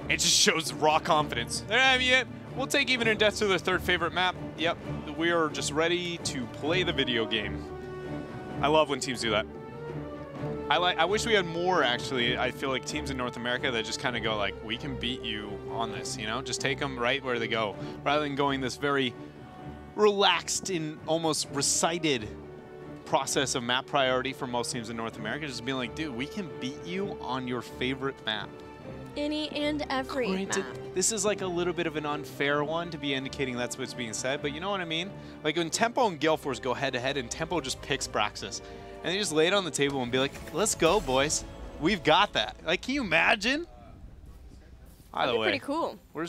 It just shows raw confidence. Yeah, we'll take Even in Death to their third favorite map. Yep, we are just ready to play the video game. I love when teams do that. I wish we had more, actually. I feel like teams in North America that just kind of go like, we can beat you on this, you know? Just take them right where they go, rather than going this very relaxed and almost recited process of map priority for most teams in North America. Just being like, dude, we can beat you on your favorite map. Any and every Granted, map. this is like a little bit of an unfair one to be indicating that's what's being said, but you know what I mean? Like when Tempo and Galeforce go head-to-head and Tempo just picks Braxis, and they just lay it on the table and be like, let's go, boys. We've got that. Like, can you imagine? Either way, pretty cool. We're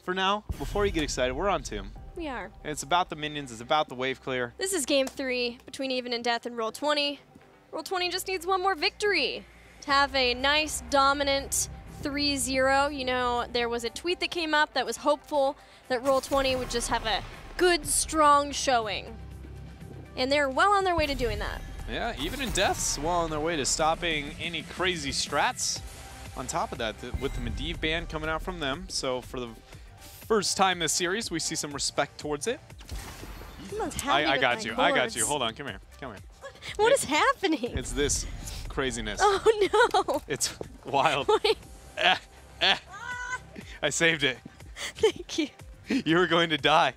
for now, before you get excited, we're on Tomb. We are. And it's about the minions, it's about the wave clear. This is game 3 between Even in Death and Roll20. Roll20 just needs one more victory to have a nice, dominant 3-0. You know, there was a tweet that came up that was hopeful that Roll20 would just have a good, strong showing. And they're well on their way to doing that. Yeah, Even in Death's well on their way to stopping any crazy strats. On top of that, with the Medivh ban coming out from them, so for the first time this series, we see some respect towards it. I got you. I got you. Hold on. Come here. Come here. What is happening? It's this craziness. Oh, no. It's wild. I saved it. Thank you. You were going to die.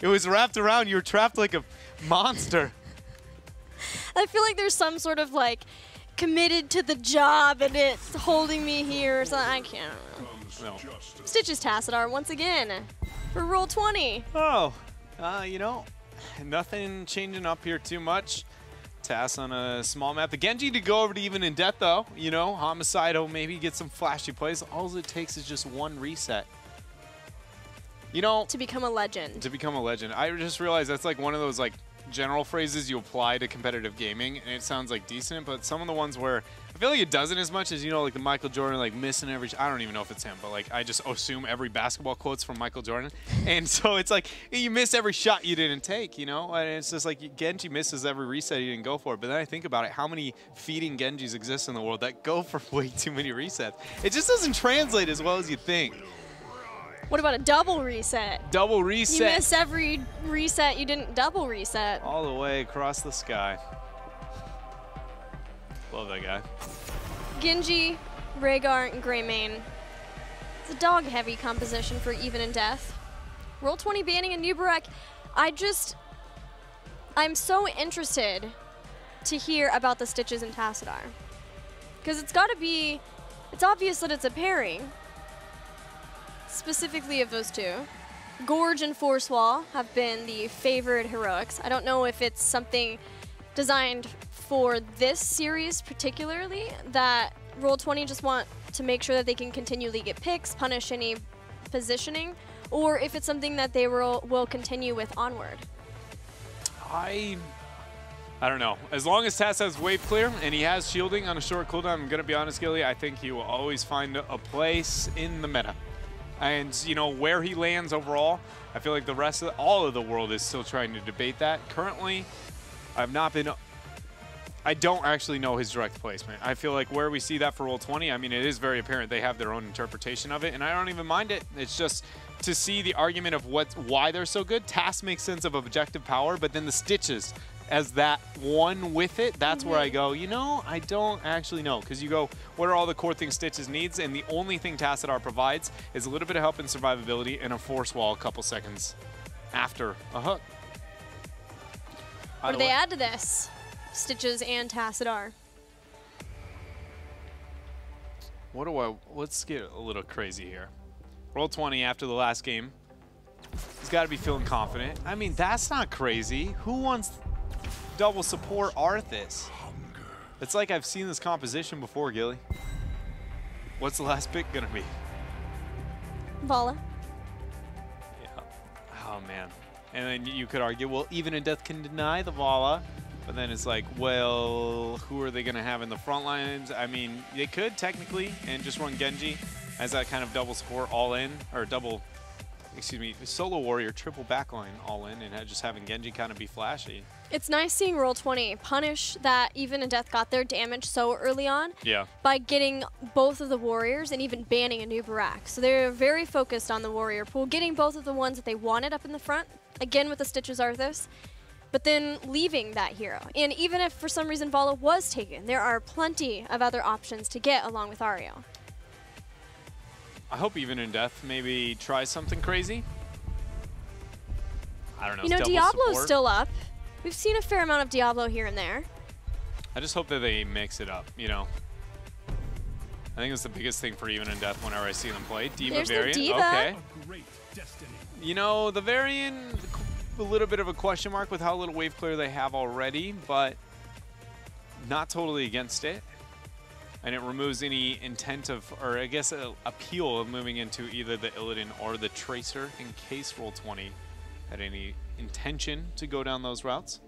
It was wrapped around. You were trapped like a monster. I feel like there's some sort of like committed to the job and it's holding me here or something. I can't. No. Stitches Tassadar once again for Roll20. Oh, you know, nothing changing up here too much. Tass on a small map. The Genji to go over to Even in Death, though. You know, Homicidal maybe get some flashy plays. All it takes is just one reset. You know, To become a legend. to become a legend. I just realized that's like one of those like general phrases you apply to competitive gaming, and it sounds like decent, but some of the ones where I feel like it doesn't as much as, you know, like the Michael Jordan, like missing every, I don't even know if it's him, but like I just assume every basketball quote's from Michael Jordan. And so it's like you miss every shot you didn't take, you know, and it's just like Genji misses every reset he didn't go for. But then I think about it, how many feeding Genjis exist in the world that go for way too many resets? It just doesn't translate as well as you think. What about a double reset? Double reset. You miss every reset you didn't double reset. All the way across the sky. Love that guy. Genji, Rhaegar, and Greymane. It's a dog-heavy composition for Even in Death. Roll20 banning a Nubarak. I'm so interested to hear about the Stitches and Tassadar. Because it's obvious that it's a pairing. Specifically of those two. Gorge and Force Wall have been the favored heroics. I don't know if it's something designed for this series particularly, that Roll20 just want to make sure that they can continually get picks, punish any positioning, or if it's something that they will continue with onward. I don't know. As long as Tass has wave clear and he has shielding on a short cooldown, I'm going to be honest, Gilly, I think he will always find a place in the meta. And, you know, where he lands overall, I feel like the rest of all of the world is still trying to debate that. Currently, I don't actually know his direct placement. I feel like where we see that for Roll20, I mean, it is very apparent they have their own interpretation of it, and I don't even mind it. It's just to see the argument of why they're so good. Task makes sense of objective power, but then the Stitches as that one with it, that's where I go, you know, I don't actually know. Because you go, what are all the core things Stitches needs? And the only thing Tassadar provides is a little bit of help in survivability and a force wall a couple seconds after a hook. What do they add to this? Stitches and Tassadar. Let's get a little crazy here. Roll20 after the last game. He's got to be feeling confident. I mean, that's not crazy. Who wants double support Arthas? It's like I've seen this composition before, Gilly. What's the last pick gonna be? Vala. Yeah. Oh man. And then you could argue, well, Even in Death can deny the Vala, but then it's like, well, who are they gonna have in the front lines? I mean, they could technically and just run Genji as that kind of double support all in, or double excuse me, solo warrior triple backline all in and just having Genji kind of be flashy. It's nice seeing Roll20 punish that Even and Death got their damage so early on by getting both of the warriors and even banning a new Barak. So they're very focused on the warrior pool, getting both of the ones that they wanted up in the front, again with the Stitches Arthas, but then leaving that hero. And even if for some reason Vala was taken, there are plenty of other options to get along with Ariel. I hope Even in Death maybe tries something crazy. I don't know. You know, Diablo's still up. We've seen a fair amount of Diablo here and there. I just hope that they mix it up, you know. I think it's the biggest thing for Even in Death whenever I see them play. Diva There's variant. The Diva. Okay. You know, the variant, a little bit of a question mark with how little wave clear they have already, but not totally against it. And it removes any intent of, or I guess appeal of moving into either the Illidan or the Tracer in case Roll20 had any intention to go down those routes.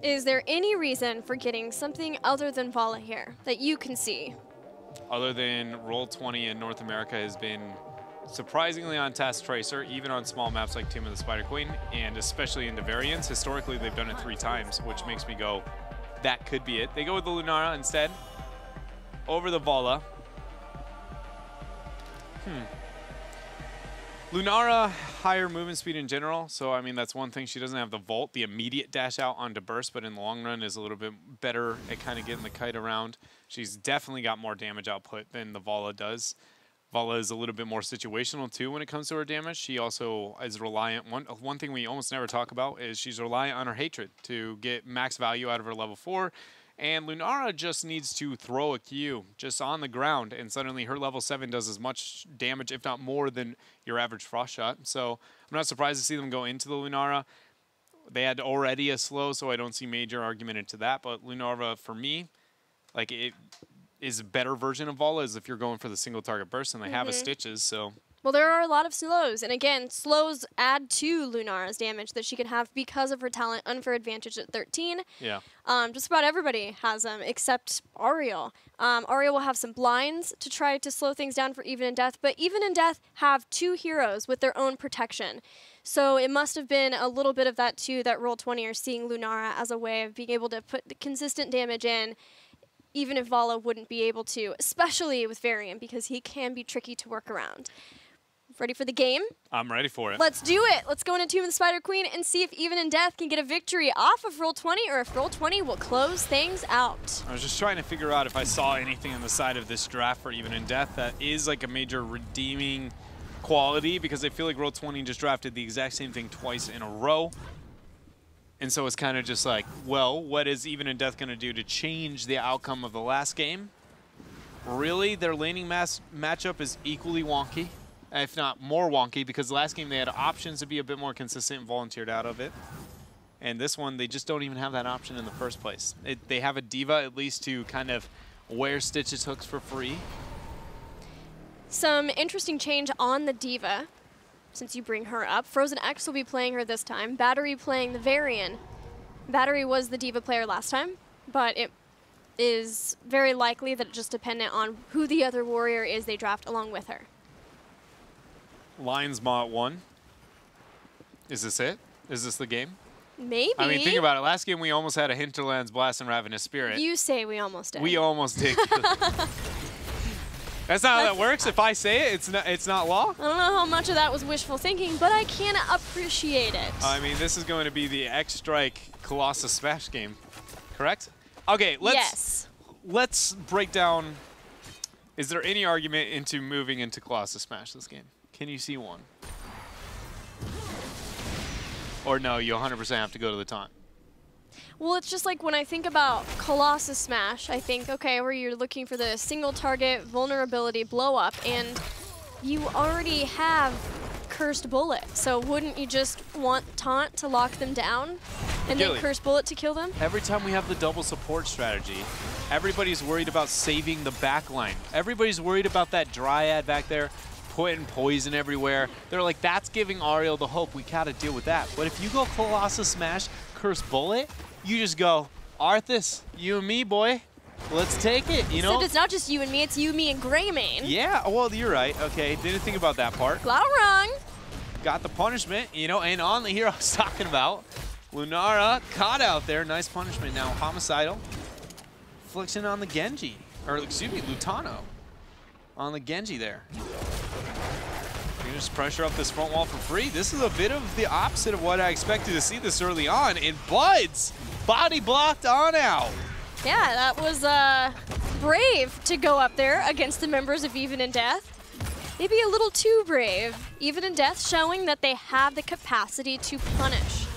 Is there any reason for getting something other than Vala here that you can see? Other than Roll20 in North America has been surprisingly on task Tracer, even on small maps like Tomb of the Spider Queen, and especially into variants. Historically, they've done it 3 times, which makes me go, that could be it. They go with the Lunara instead, over the Vala. Lunara, higher movement speed in general, so I mean that's one thing. She doesn't have the Volt, the immediate dash out onto burst, but in the long run is a little bit better at kind of getting the kite around. She's definitely got more damage output than the Vala does. Vala is a little bit more situational too when it comes to her damage. She also is reliant, one thing we almost never talk about is she's reliant on her hatred to get max value out of her level 4. And Lunara just needs to throw a Q just on the ground, and suddenly her level 7 does as much damage, if not more, than your average frost shot. So I'm not surprised to see them go into the Lunara. They had already a slow, so I don't see major argument into that. But Lunara, for me, like it is a better version of Vala is if you're going for the single target burst, and they have a Stitches, so. Well, there are a lot of slows, and again, slows add to Lunara's damage that she can have because of her talent, Unfair Advantage at 13. Yeah. Just about everybody has them except Ariel. Ariel will have some blinds to try to slow things down for Even in Death, but Even in Death have 2 heroes with their own protection. So it must have been a little bit of that too that Roll20 are seeing Lunara as a way of being able to put the consistent damage in, even if Vala wouldn't be able to, especially with Varian, because he can be tricky to work around. Ready for the game? I'm ready for it. Let's do it. Let's go into Tomb of the Spider Queen and see if Even in Death can get a victory off of Roll20 or if Roll20 will close things out. I was just trying to figure out if I saw anything on the side of this draft for Even in Death that is like a major redeeming quality, because I feel like Roll20 just drafted the exact same thing twice in a row. And so it's kind of just like, well, what is Even in Death going to do to change the outcome of the last game? Really, their laning matchup is equally wonky, if not more wonky, because last game they had options to be a bit more consistent and volunteered out of it. And this one, they just don't even have that option in the first place. They have a Diva at least to kind of wear Stitches hooks for free. Some interesting change on the Diva, since you bring her up. Frozen X will be playing her this time. Battery playing the Varian. Battery was the Diva player last time, but it is very likely that it's just dependent on who the other warrior is they draft along with her. Lions Maw at 1. Is this it? Is this the game? Maybe. I mean, think about it. Last game we almost had a Hinterlands Blast and Ravenous Spirit. You say we almost did. We almost did. That's not how that works. If I say it, it's not law. I don't know how much of that was wishful thinking, but I can appreciate it. I mean, this is going to be the X-Strike Colossus Smash game, correct? Okay, let's break down. Is there any argument into moving into Colossus Smash this game? Can you see one? Or no, you 100% have to go to the taunt. Well, it's just like when I think about Colossus Smash, I think, okay, where you're looking for the single target vulnerability blow up, and you already have Cursed Bullet. So wouldn't you just want Taunt to lock them down and then Cursed Bullet to kill them? Every time we have the double support strategy, everybody's worried about saving the backline. Everybody's worried about that Dryad back there putting poison everywhere. They're like, that's giving Ariel the hope. We gotta deal with that. But if you go Colossus Smash, Cursed Bullet, you just go, Arthas, you and me, boy. Let's take it, you know? Except it's not just you and me, it's you, me, and Greymane. Yeah, well, you're right. Okay, didn't think about that part. Not wrong. Got the punishment, you know, and on the hero I was talking about. Lunara caught out there. Nice punishment. Now Homicidal. Affliction on the Genji. Or, excuse me, Lutano. On the Genji there. You just pressure up this front wall for free. This is a bit of the opposite of what I expected to see this early on. And Buds body blocked on out. Yeah, that was brave to go up there against the members of Even in Death. Maybe a little too brave. Even in Death showing that they have the capacity to punish.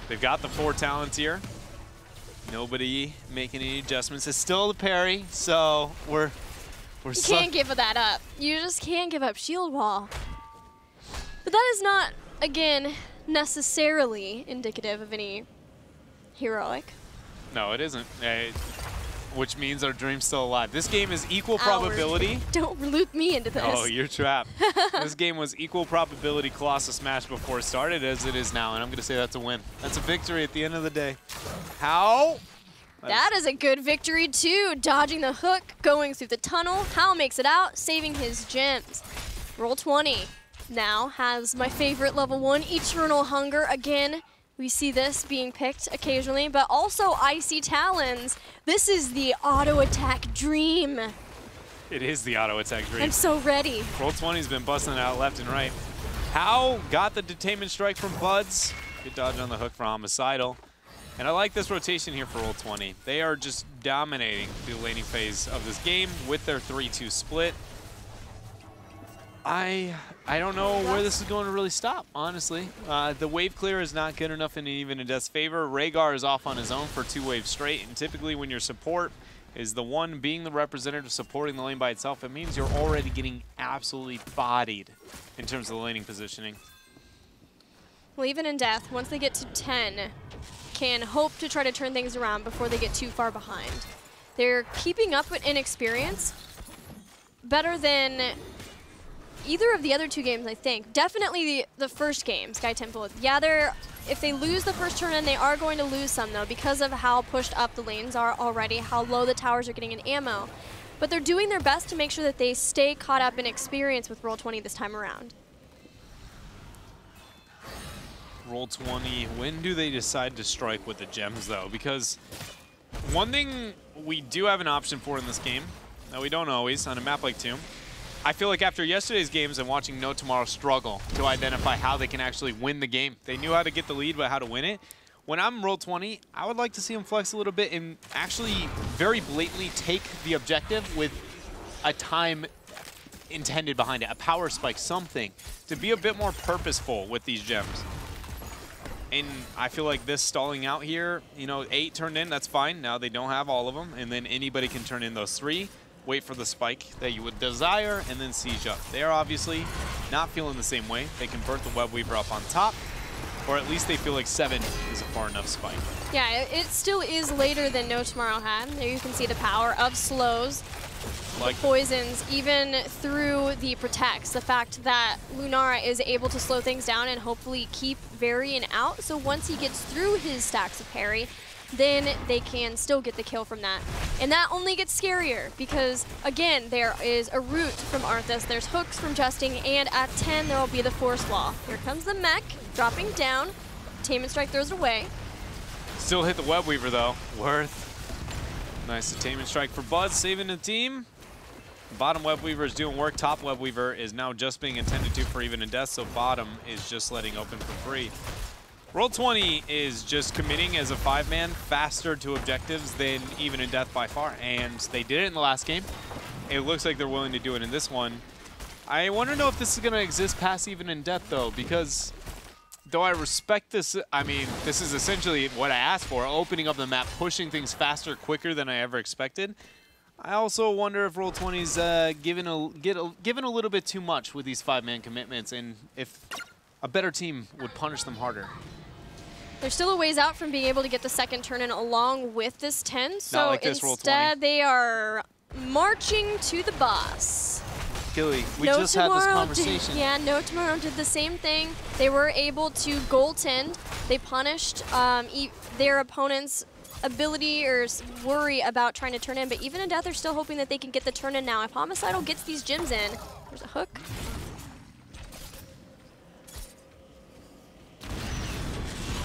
They've got the 4 talents here. Nobody making any adjustments. It's still the parry, so we're You can't give that up. You just can't give up shield wall. But that is not, again, necessarily indicative of any heroic. No, it isn't. Which means our dream's still alive. This game is equal probability. Don't loop me into this. Oh, you're trapped. This game was equal probability Colossus Smash before it started as it is now, and I'm going to say that's a win. That's a victory at the end of the day. How? That is a good victory, too. Dodging the hook, going through the tunnel. How makes it out, saving his gems. Roll20 now has my favorite level 1, Eternal Hunger. Again, we see this being picked occasionally, but also Icy Talons. This is the auto attack dream. It is the auto attack dream. I'm so ready. Roll20's been busting it out left and right. How got the detainment strike from Buds. Good dodge on the hook from Homicidal. And I like this rotation here for Roll20. They are just dominating the laning phase of this game with their 3-2 split. I don't know where this is going to really stop, honestly. The wave clear is not good enough in Even in Death's favor. Rhaegar is off on his own for 2 waves straight, and typically when your support is the one being the representative supporting the lane by itself, it means you're already getting absolutely bodied in terms of the laning positioning. Well, Even in Death, once they get to 10, can hope to try to turn things around before they get too far behind. They're keeping up with inexperience better than either of the other 2 games, I think. Definitely the first game, Sky Temple. Yeah, if they lose the first turn, and they are going to lose some, though, because of how pushed up the lanes are already, how low the towers are getting in ammo. But they're doing their best to make sure that they stay caught up in experience with Roll20 this time around. Roll20, when do they decide to strike with the gems, though? Because one thing we do have an option for in this game, that we don't always on a map like Tomb, I feel like after yesterday's games and watching No Tomorrow struggle to identify how they can actually win the game. They knew how to get the lead, but how to win it. When I'm Roll20, I would like to see them flex a little bit and actually very blatantly take the objective with a time intended behind it, a power spike, something, to be a bit more purposeful with these gems. And I feel like this stalling out here, you know, 8 turned in, that's fine. Now they don't have all of them, and then anybody can turn in those 3. Wait for the spike that you would desire, and then siege up. They are obviously not feeling the same way. They convert the Web Weaver up on top, or at least they feel like 7 is a far enough spike. Yeah, it still is later than No Tomorrow had. There you can see the power of slows, like the poisons, even through the protects. The fact that Lunara is able to slow things down and hopefully keep Varian out, so once he gets through his stacks of parry, then they can still get the kill from that. And that only gets scarier because, again, there is a root from Arthas, there's hooks from Justing, and at 10 there will be the Force Wall. Here comes the mech, dropping down. Detainment Strike throws it away. Still hit the Web Weaver, though. Worth. Nice Detainment Strike for Buzz, saving the team. Bottom Web Weaver is doing work. Top Web Weaver is now just being intended to for Even in Death, so bottom is just letting open for free. Roll20 is just committing as a 5-man faster to objectives than Even in Death by far, and they did it in the last game. It looks like they're willing to do it in this one. I want to know if this is going to exist past Even in Death, though, because though I respect this, I mean, this is essentially what I asked for, opening up the map, pushing things faster, quicker than I ever expected. I also wonder if Roll20's given a little bit too much with these 5-man commitments, and if a better team would punish them harder. They're still a ways out from being able to get the second turn in along with this 10, so like this, instead they are marching to the boss. Gilly, we just had this conversation. Yeah, No Tomorrow did the same thing. They were able to goaltend. They punished their opponent's ability or worry about trying to turn in, but even in Death, they're still hoping that they can get the turn in now. If Homicidal gets these gems in, there's a hook.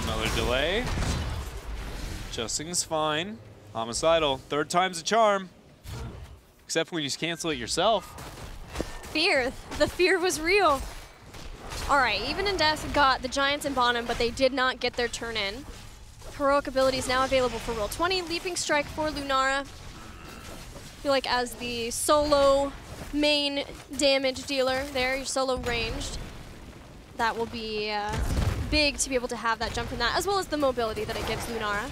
Another delay. Adjusting's fine. Homicidal, third time's a charm. Except when you just cancel it yourself. Fear. The fear was real. All right, even in Death got the Giants and bottom, but they did not get their turn in. Heroic abilities now available for Roll20. Leaping Strike for Lunara. I feel like as the solo main damage dealer there, you're solo ranged. That will be big to be able to have that jump from that, as well as the mobility that it gives Lunara.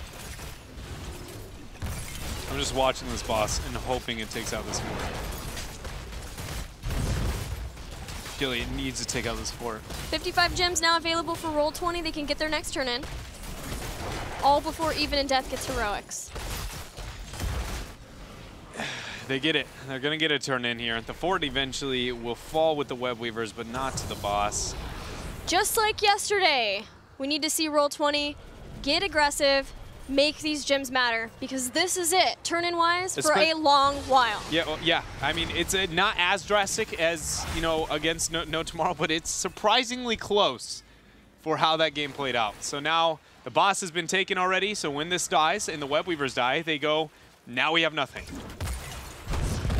I'm just watching this boss and hoping it takes out this fort. I feel like it needs to take out this fort. 55 gems now available for Roll20. They can get their next turn in. All before even in Death gets heroics. They get it. They're going to get a turn in here. The fort eventually will fall with the web weavers, but not to the boss. Just like yesterday, we need to see Roll20 get aggressive, make these gems matter, because this is it, turn-in wise, for a long while. Yeah, well, yeah. I mean, it's not as drastic as, you know, against No Tomorrow, but it's surprisingly close for how that game played out. So now the boss has been taken already, so when this dies and the web weavers die, they go, now we have nothing.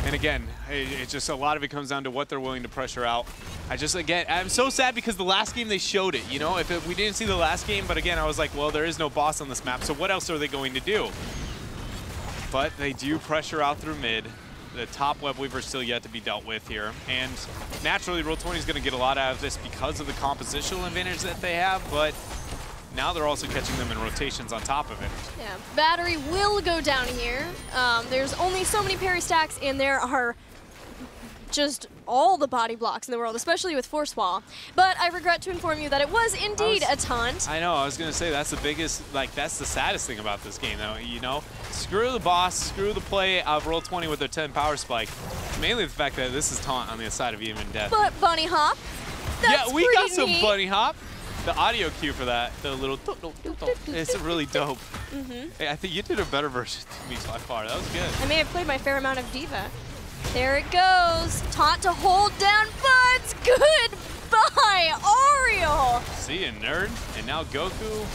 And again, it's just a lot of it comes down to what they're willing to pressure out. I'm so sad because the last game they showed it, you know? We didn't see the last game, but again, I was like, well, there is no boss on this map, so what else are they going to do? But they do pressure out through mid. The top web weaver is still yet to be dealt with here. And naturally, Roll20 is going to get a lot out of this because of the compositional advantage that they have, but now they're also catching them in rotations on top of it. Yeah, battery will go down here. There's only so many parry stacks, and there are just all the body blocks in the world, especially with Force Wall. But I regret to inform you that it was indeed a taunt. I know, I was going to say that's the biggest, like, that's the saddest thing about this game, though, you know? Screw the boss, screw the play of Roll20 with their 10 power spike. Mainly the fact that this is taunt on the side of even Death. But bunny hop, that's yeah, we got neat. some bunny hop. The audio cue for that, the little it's really dope. Hey, I think you did a better version than me by far. That was good. I may have played my fair amount of Diva. There it goes. Taunt to hold down Buds. Goodbye, Ariel. See ya, nerd. And now Goku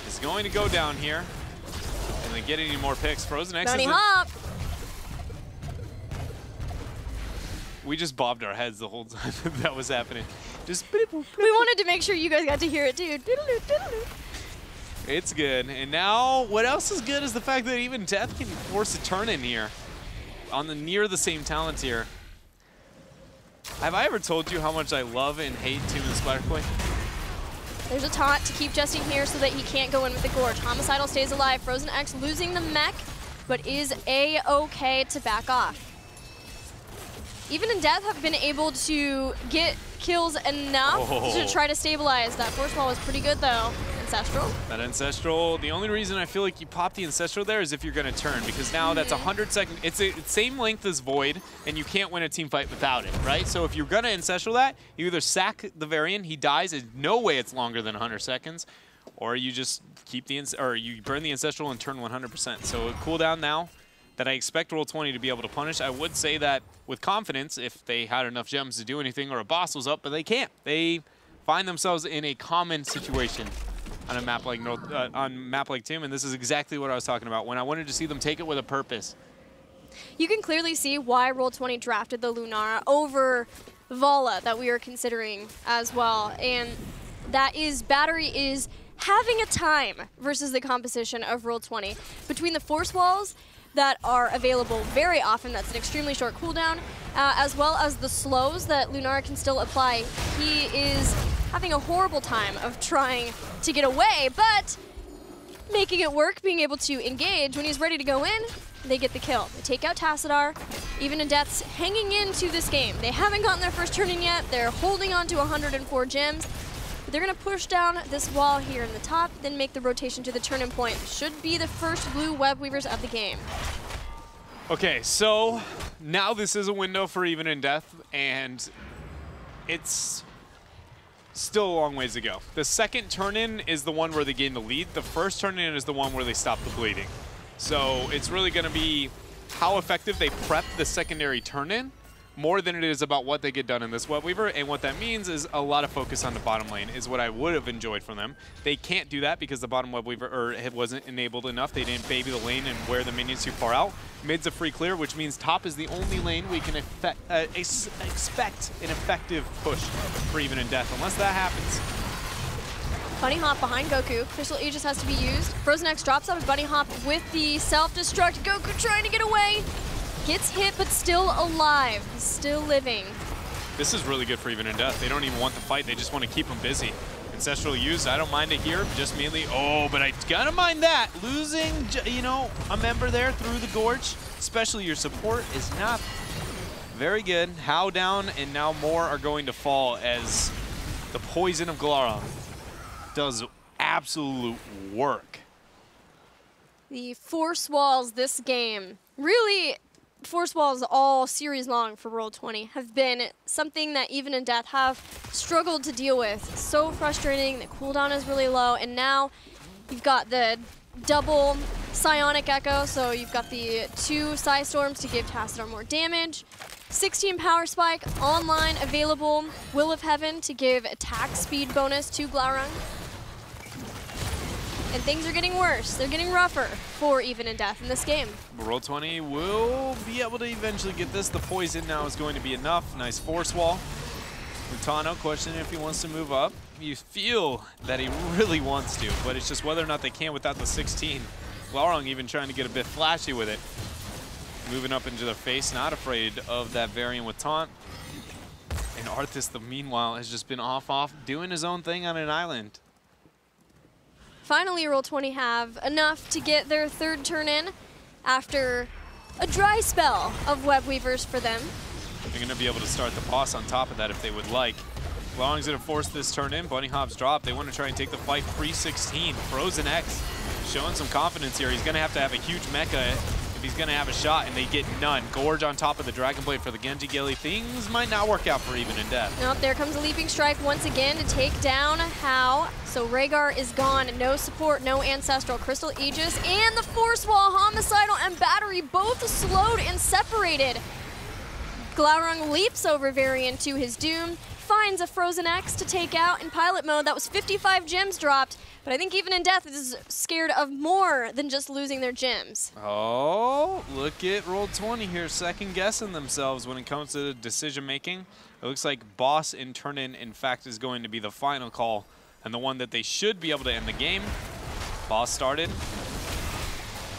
is going to go down here. And then get any more picks. Frozen X. Bunny hop. We just bobbed our heads the whole time that was happening. Just we wanted to make sure you guys got to hear it too. It's good. And now what else is good is the fact that even Death can force a turn in here on the near the same talent tier. Have I ever told you how much I love and hate Team of the Spider-Coin? There's a taunt to keep Justin here so that he can't go in with the Gorge. Homicidal stays alive. Frozen X losing the mech, but is A-okay to back off. Even in Death have been able to get kills enough to try to stabilize. That Force Wall was pretty good though. Ancestral. That Ancestral, the only reason I feel like you pop the Ancestral there is if you're going to turn, because now that's 100 seconds. It's the same length as Void, and you can't win a team fight without it, right? So if you're going to Ancestral that, you either sack the Varian, he dies, there's no way it's longer than 100 seconds, or you just keep the, or you burn the Ancestral and turn 100%. So a cooldown now that I expect Roll20 to be able to punish. I would say that with confidence, if they had enough gems to do anything or a boss was up, but they can't. They find themselves in a common situation on a map like Tomb, and this is exactly what I was talking about when I wanted to see them take it with a purpose. You can clearly see why Roll20 drafted the Lunara over Vala that we are considering as well, and that is battery is having a time versus the composition of Roll20. Between the Force Walls that are available very often, that's an extremely short cooldown, as well as the slows that Lunara can still apply, he is having a horrible time of trying to get away, but making it work, being able to engage. When he's ready to go in, they get the kill. They take out Tassadar. Even in Death's hanging into this game. They haven't gotten their first turn in yet. They're holding on to 104 gems. But they're going to push down this wall here in the top, then make the rotation to the turn-in point. Should be the first blue web weavers of the game. Okay, so now this is a window for even in Death, and it's still a long ways to go. The second turn-in is the one where they gain the lead. The first turn-in is the one where they stop the bleeding. So it's really going to be how effective they prep the secondary turn-in more than it is about what they get done in this Web Weaver. And what that means is a lot of focus on the bottom lane is what I would have enjoyed from them. They can't do that because the bottom Web Weaver it wasn't enabled enough. They didn't baby the lane and wear the minions too far out. Mid's a free clear, which means top is the only lane we can expect an effective push for Even in Death, unless that happens. Bunny Hop behind Goku. Crystal Aegis has to be used. Frozen X drops up. Bunny Hop with the self-destruct. Goku trying to get away. Gets hit, but still alive. He's still living. This is really good for Even in Death. They don't even want the fight. They just want to keep him busy. Ancestral used. I don't mind it here. Just mainly. Oh, but I gotta mind that. Losing, you know, a member there through the Gorge, especially your support, is not very good. How down, and now more are going to fall as the poison of Glaurung does absolute work. The force walls this game, really force walls all series long for Roll20, have been something that Even in Death have struggled to deal with. So frustrating, the cooldown is really low, and now you've got the double Psionic Echo, so you've got the 2 Psy Storms to give Tassadar more damage. 16 Power Spike online available. Will of Heaven to give attack speed bonus to Glaurung. And things are getting worse. They're getting rougher for Even in Death in this game. Roll20 will be able to eventually get this. The poison now is going to be enough. Nice force wall. Lutano questioning if he wants to move up. You feel that he really wants to, but it's just whether or not they can without the 16. Glaurung even trying to get a bit flashy with it. Moving up into their face, not afraid of that variant with taunt. And Arthas, the meanwhile, has just been off, doing his own thing on an island. Finally, Roll20 have enough to get their 3rd turn in after a dry spell of Web Weavers for them. They're going to be able to start the boss on top of that if they would like. Glaurung's going to force this turn in. Bunny Hop's drop. They want to try and take the fight pre-16. Frozen X showing some confidence here. He's going to have a huge mecha if he's going to have a shot, and they get none. Gorge on top of the Dragon Blade for the Genji Gilly. Things might not work out for Even in Death. Nope, there comes a Leaping Strike once again to take down Hao. So Rhaegar is gone, no support, no Ancestral. Crystal Aegis and the Force Wall, Homicidal and Battery both slowed and separated. Glaurung leaps over Varian to his doom, finds a Frozen X to take out in pilot mode. That was 55 gems dropped, but I think Even in Death is scared of more than just losing their gems. Oh, look at Roll20 here, second guessing themselves when it comes to decision making. It looks like boss and turn-in, in fact, is going to be the final call, and the one that they should be able to end the game. Boss started.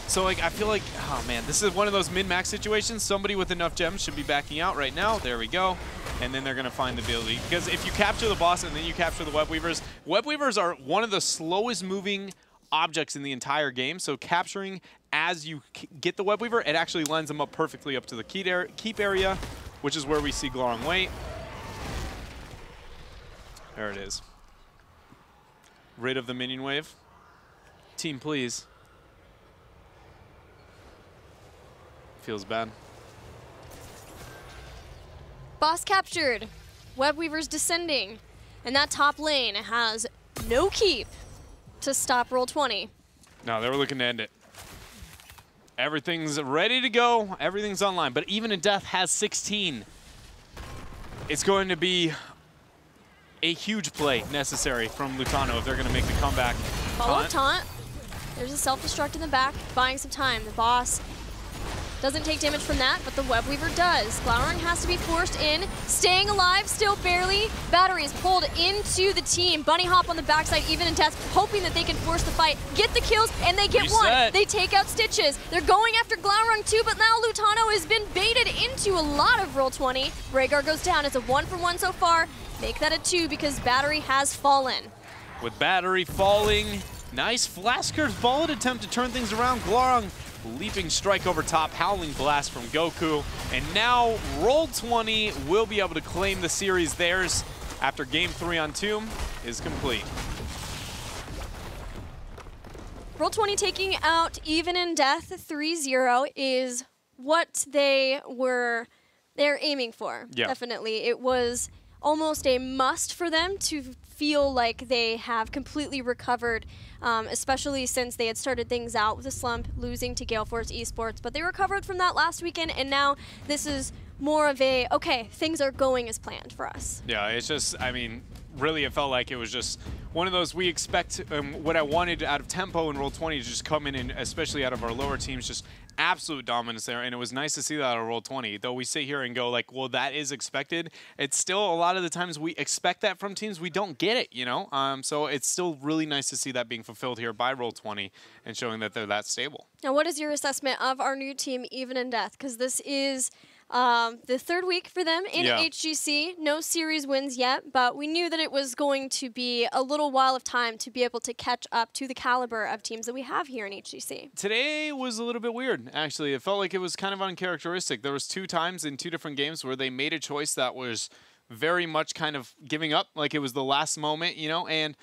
So, like, I feel like, oh man, this is one of those min-max situations. Somebody with enough gems should be backing out right now. There we go. And then they're going to find the ability. Because if you capture the boss and then you capture the Web Weavers are one of the slowest moving objects in the entire game. So capturing as you get the Web Weaver, it actually lines them up perfectly up to the keep area, which is where we see Glaurung wait. There it is. Rid of the minion wave. Team, please. Feels bad. Boss captured. Web Weavers descending. And that top lane has no keep to stop Roll20. No, they were looking to end it. Everything's ready to go. Everything's online. But Even in Death has 16. It's going to be a huge play necessary from Lutano if they're going to make the comeback. Follow taunt. There's a self-destruct in the back, buying some time. The boss doesn't take damage from that, but the Web Weaver does. Glaurung has to be forced in, staying alive, still barely. Battery is pulled into the team. Bunny Hop on the backside, Even in Death, hoping that they can force the fight, get the kills, and they get one. They take out Stitches. They're going after Glaurung too, but now Lutano has been baited into a lot of Roll20. Rhaegar goes down. It's a 1-for-1 so far. Make that a 2 because Battery has fallen. With Battery falling, nice Flasker's bullet attempt to turn things around. Glaurung leaping strike over top, howling blast from Goku. And now Roll20 will be able to claim the series theirs after game 3 on Tomb is complete. Roll20 taking out Even in Death 3-0 is what they're aiming for. Yeah. Definitely. It was almost a must for them to feel like they have completely recovered, especially since they had started things out with a slump, losing to Gale Force Esports. But they recovered from that last weekend, and now this is more of a, okay, things are going as planned for us. Yeah, it's just, I mean, really it felt like it was just one of those we expect, what I wanted out of Tempo and Roll20 to just come in, and especially out of our lower teams, just absolute dominance there, and it was nice to see that out of Roll20. Though we sit here and go like, well, that is expected, it's still a lot of the times we expect that from teams, we don't get it, you know? So it's still really nice to see that being fulfilled here by Roll20 and showing that they're that stable. Now, what is your assessment of our new team, Even in Death? Because this is the third week for them in HGC. No series wins yet, but we knew that it was going to be a little while of time to be able to catch up to the caliber of teams that we have here in HGC. Today was a little bit weird, actually. It felt like it was kind of uncharacteristic. There was 2 times in 2 different games where they made a choice that was very much kind of giving up, like it was the last moment, you know, and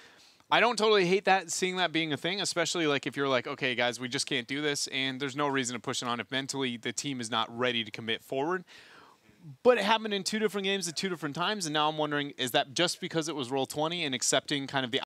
I don't totally hate that, seeing that being a thing, especially like if you're like, okay, guys, we just can't do this, and there's no reason to push it on if mentally the team is not ready to commit forward. But it happened in 2 different games at 2 different times, and now I'm wondering, is that just because it was Roll20 and accepting kind of the